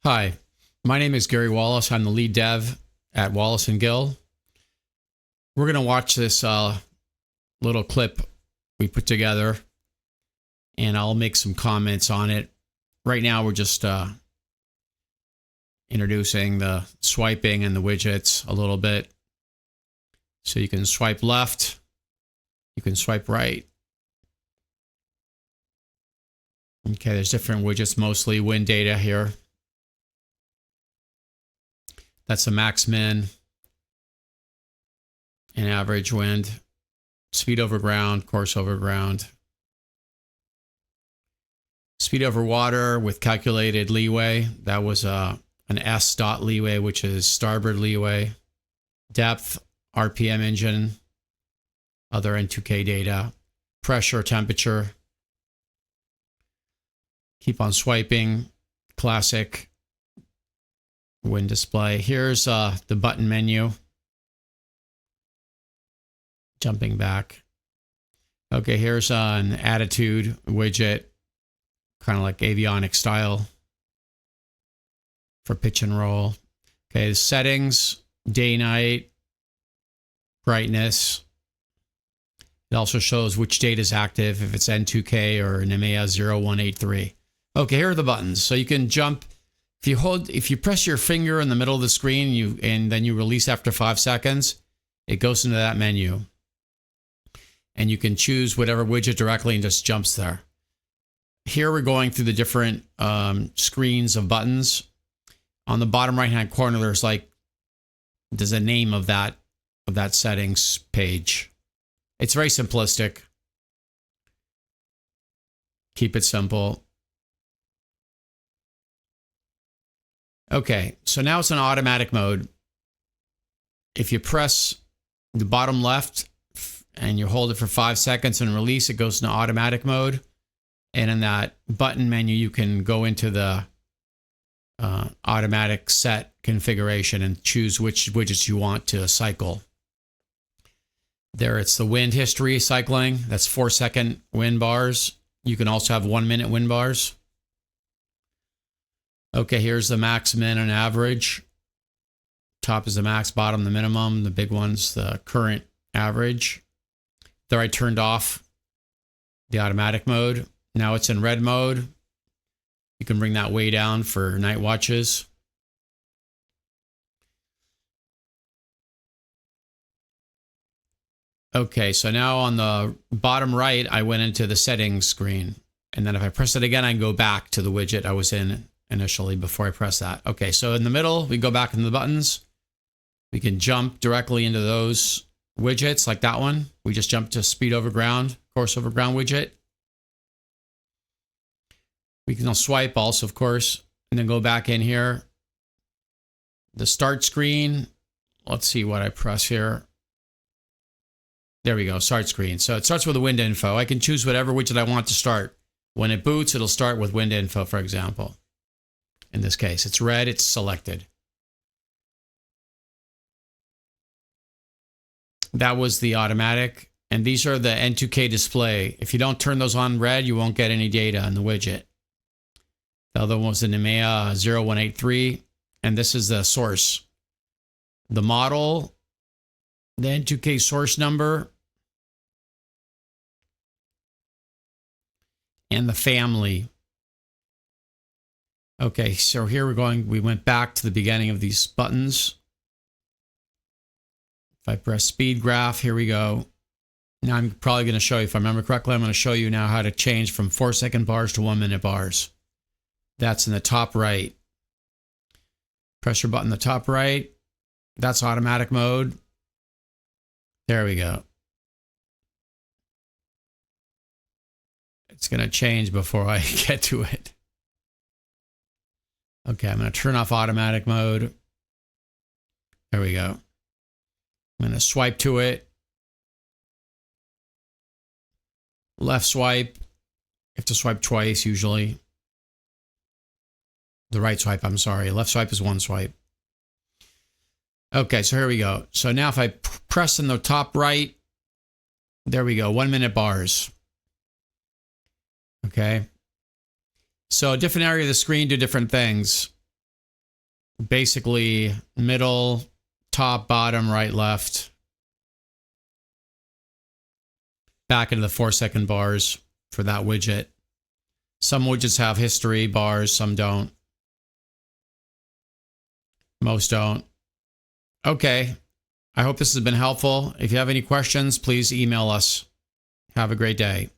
Hi, my name is Gary Wallace. I'm the lead dev at Wallis&Gill. We're going to watch this little clip we put together, and I'll make some comments on it. Right now, we're just introducing the swiping and the widgets a little bit. So you can swipe left, you can swipe right. Okay, there's different widgets, mostly wind data here. That's a max min and average wind, speed over ground, course over ground, speed over water with calculated leeway. That was an S dot leeway, which is starboard leeway, depth, RPM engine, other N2K data, pressure, temperature. Keep on swiping, classic. Wind display. Here's the button menu. Jumping back. Okay, here's an attitude widget, kind of like avionics style for pitch and roll. Okay, the settings, day, night, brightness. It also shows which data is active, if it's N2K or an EMEA 0183. Okay, here are the buttons. So you can jump. If you press your finger in the middle of the screen and then you release after 5 seconds, it goes into that menu. And you can choose whatever widget directly and just jumps there. Here we're going through the different screens of buttons. On the bottom right-hand corner, there's a name of that settings page. It's very simplistic. Keep it simple. Okay, so now it's in automatic mode. If you press the bottom left and you hold it for 5 seconds and release, it goes into automatic mode. And in that button menu, you can go into the automatic set configuration and choose which widgets you want to cycle. There, it's the wind history cycling. That's 4-second wind bars. You can also have 1-minute wind bars. Okay, here's the max, min, and average. Top is the max, bottom the minimum. The big one's the current average. There I turned off the automatic mode. Now it's in red mode. You can bring that way down for night watches. Okay, so now on the bottom right, I went into the settings screen. And then if I press it again, I can go back to the widget I was in initially before I press that. Okay, so in the middle, we go back into the buttons. We can jump directly into those widgets like that one. We just jumped to speed over ground, course over ground widget. We can swipe also, of course, and then go back in here. The start screen. Let's see what I press here. There we go, start screen. So it starts with the wind info. I can choose whatever widget I want to start. When it boots, it'll start with wind info, for example. In this case, it's red, it's selected. That was the automatic. And these are the N2K display. If you don't turn those on red, you won't get any data in the widget. The other one was an EMEA 0183. And this is the source. The model, the N2K source number, and the family. Okay, so here we went back to the beginning of these buttons. If I press speed graph, here we go. Now I'm probably going to show you, if I remember correctly, I'm going to show you now how to change from 4-second bars to 1-minute bars. That's in the top right. Press your button in the top right. That's automatic mode. There we go. It's going to change before I get to it. Okay, I'm going to turn off automatic mode. There we go. I'm going to swipe to it. Left swipe. You have to swipe twice usually. The right swipe, I'm sorry. Left swipe is one swipe. Okay, so here we go. So now if I press in the top right, there we go, 1-minute bars. Okay. So a different area of the screen do different things. basically middle, top, bottom, right, left, back into the 4-second bars for that widget. Some widgets have history bars, some don't. Most don't. Okay. I hope this has been helpful. If you have any questions, please email us. Have a great day.